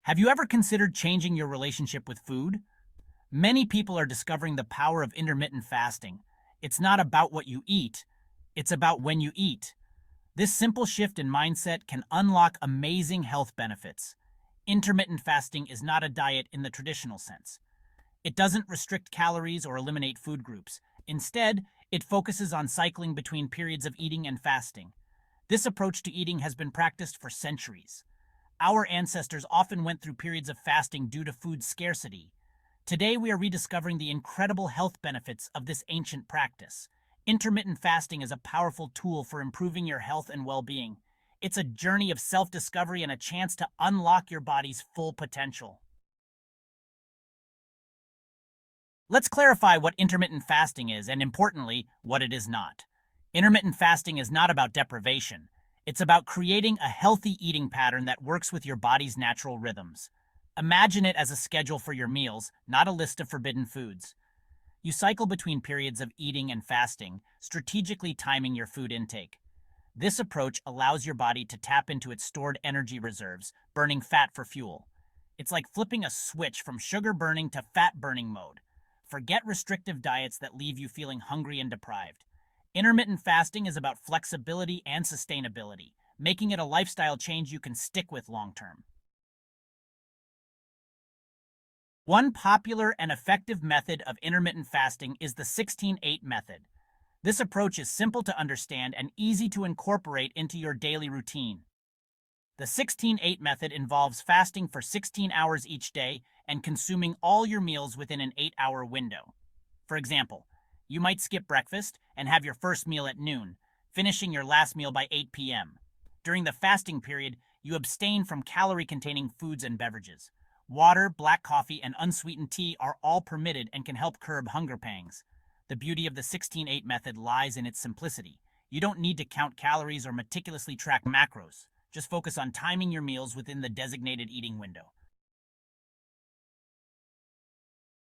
Have you ever considered changing your relationship with food? Many people are discovering the power of intermittent fasting. It's not about what you eat, it's about when you eat. This simple shift in mindset can unlock amazing health benefits. Intermittent fasting is not a diet in the traditional sense. It doesn't restrict calories or eliminate food groups. Instead, it focuses on cycling between periods of eating and fasting. This approach to eating has been practiced for centuries. Our ancestors often went through periods of fasting due to food scarcity. Today, we are rediscovering the incredible health benefits of this ancient practice. Intermittent fasting is a powerful tool for improving your health and well-being. It's a journey of self-discovery and a chance to unlock your body's full potential. Let's clarify what intermittent fasting is and, importantly, what it is not. Intermittent fasting is not about deprivation. It's about creating a healthy eating pattern that works with your body's natural rhythms. Imagine it as a schedule for your meals, not a list of forbidden foods. You cycle between periods of eating and fasting, strategically timing your food intake. This approach allows your body to tap into its stored energy reserves, burning fat for fuel. It's like flipping a switch from sugar burning to fat burning mode. Forget restrictive diets that leave you feeling hungry and deprived. Intermittent fasting is about flexibility and sustainability, making it a lifestyle change you can stick with long term. One popular and effective method of intermittent fasting is the 16-8 method. This approach is simple to understand and easy to incorporate into your daily routine. The 16-8 method involves fasting for 16 hours each day and consuming all your meals within an 8-hour window. For example, you might skip breakfast and have your first meal at noon, finishing your last meal by 8 p.m. During the fasting period, you abstain from calorie-containing foods and beverages. Water, black coffee, and unsweetened tea are all permitted and can help curb hunger pangs. The beauty of the 16-8 method lies in its simplicity. You don't need to count calories or meticulously track macros. Just focus on timing your meals within the designated eating window.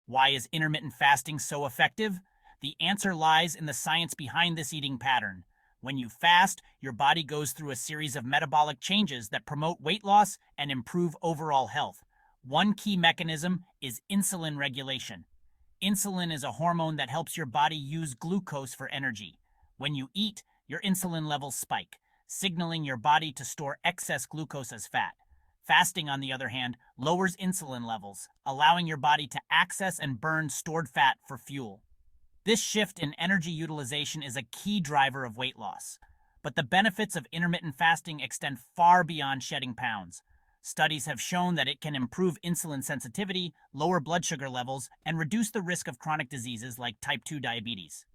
Why is intermittent fasting so effective? The answer lies in the science behind this eating pattern. When you fast, your body goes through a series of metabolic changes that promote weight loss and improve overall health. One key mechanism is insulin regulation. Insulin is a hormone that helps your body use glucose for energy. When you eat, your insulin levels spike, signaling your body to store excess glucose as fat. Fasting, on the other hand, lowers insulin levels, allowing your body to access and burn stored fat for fuel. This shift in energy utilization is a key driver of weight loss. But the benefits of intermittent fasting extend far beyond shedding pounds. Studies have shown that it can improve insulin sensitivity, lower blood sugar levels, and reduce the risk of chronic diseases like type 2 diabetes.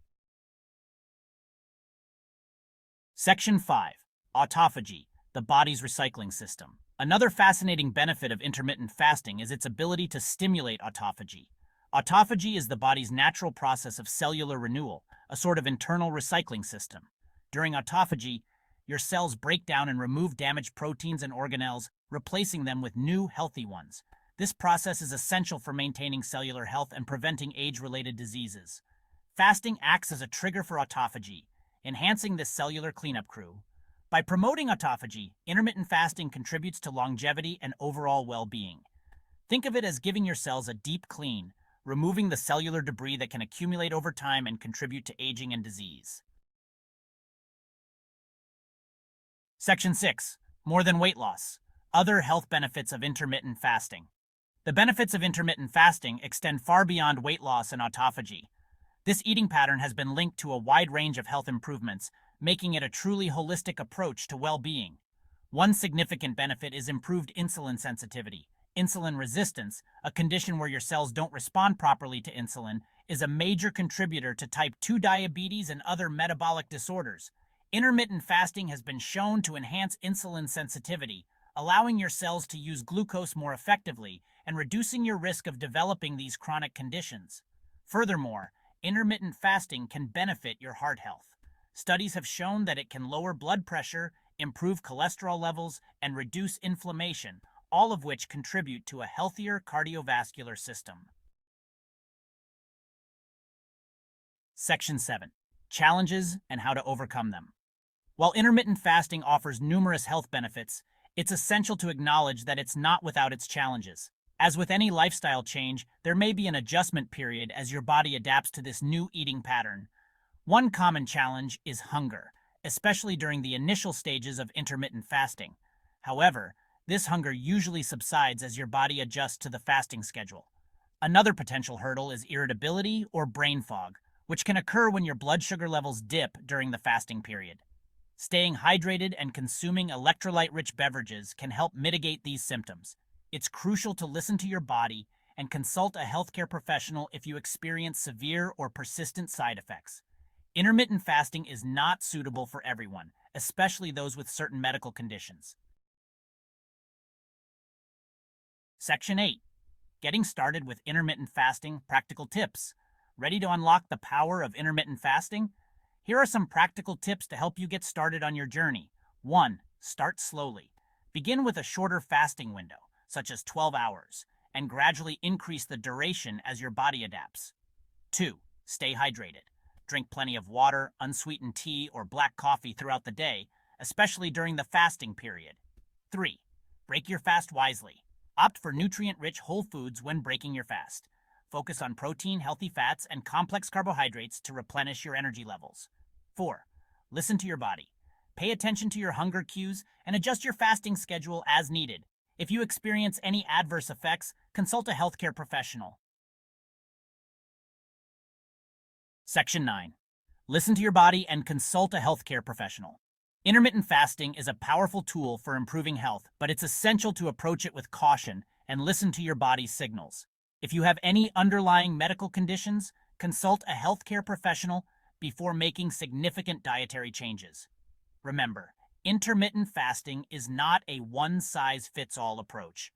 Section 5. Autophagy, the body's recycling system. Another fascinating benefit of intermittent fasting is its ability to stimulate autophagy. Autophagy is the body's natural process of cellular renewal, a sort of internal recycling system. During autophagy, your cells break down and remove damaged proteins and organelles, replacing them with new, healthy ones. This process is essential for maintaining cellular health and preventing age-related diseases. Fasting acts as a trigger for autophagy, enhancing this cellular cleanup crew. By promoting autophagy, intermittent fasting contributes to longevity and overall well-being. Think of it as giving your cells a deep clean, removing the cellular debris that can accumulate over time and contribute to aging and disease. Section 6. More than weight loss. Other health benefits of intermittent fasting. The benefits of intermittent fasting extend far beyond weight loss and autophagy. This eating pattern has been linked to a wide range of health improvements, making it a truly holistic approach to well-being. One significant benefit is improved insulin sensitivity. Insulin resistance, a condition where your cells don't respond properly to insulin, is a major contributor to type 2 diabetes and other metabolic disorders. Intermittent fasting has been shown to enhance insulin sensitivity, allowing your cells to use glucose more effectively and reducing your risk of developing these chronic conditions. Furthermore, intermittent fasting can benefit your heart health. Studies have shown that it can lower blood pressure, improve cholesterol levels, and reduce inflammation, all of which contribute to a healthier cardiovascular system. Section 7. Challenges and how to overcome them. While intermittent fasting offers numerous health benefits, it's essential to acknowledge that it's not without its challenges. As with any lifestyle change, there may be an adjustment period as your body adapts to this new eating pattern. One common challenge is hunger, especially during the initial stages of intermittent fasting. However, this hunger usually subsides as your body adjusts to the fasting schedule. Another potential hurdle is irritability or brain fog, which can occur when your blood sugar levels dip during the fasting period. Staying hydrated and consuming electrolyte-rich beverages can help mitigate these symptoms. It's crucial to listen to your body and consult a healthcare professional if you experience severe or persistent side effects. Intermittent fasting is not suitable for everyone, especially those with certain medical conditions. Section 8. Getting started with intermittent fasting, practical tips. Ready to unlock the power of intermittent fasting? Here are some practical tips to help you get started on your journey. 1. Start slowly. Begin with a shorter fasting window, such as 12 hours, and gradually increase the duration as your body adapts. 2. Stay hydrated. Drink plenty of water, unsweetened tea, or black coffee throughout the day, especially during the fasting period. 3. Break your fast wisely. Opt for nutrient-rich whole foods when breaking your fast. Focus on protein, healthy fats, and complex carbohydrates to replenish your energy levels. 4. Listen to your body. Pay attention to your hunger cues and adjust your fasting schedule as needed. If you experience any adverse effects, consult a healthcare professional. Section 9. Listen to your body and consult a healthcare professional. Intermittent fasting is a powerful tool for improving health, but it's essential to approach it with caution and listen to your body's signals. If you have any underlying medical conditions, consult a healthcare professional before making significant dietary changes. Remember, intermittent fasting is not a one-size-fits-all approach.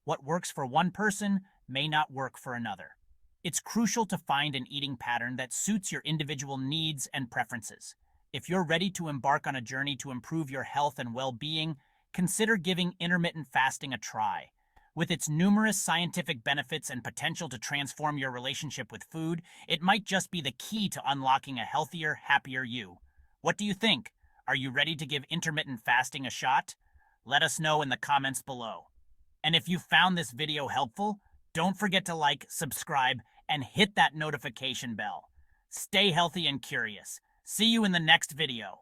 What works for one person may not work for another. It's crucial to find an eating pattern that suits your individual needs and preferences. If you're ready to embark on a journey to improve your health and well-being, consider giving intermittent fasting a try. With its numerous scientific benefits and potential to transform your relationship with food, it might just be the key to unlocking a healthier, happier you. What do you think? Are you ready to give intermittent fasting a shot? Let us know in the comments below. And if you found this video helpful, don't forget to like, subscribe, and hit that notification bell. Stay healthy and curious. See you in the next video.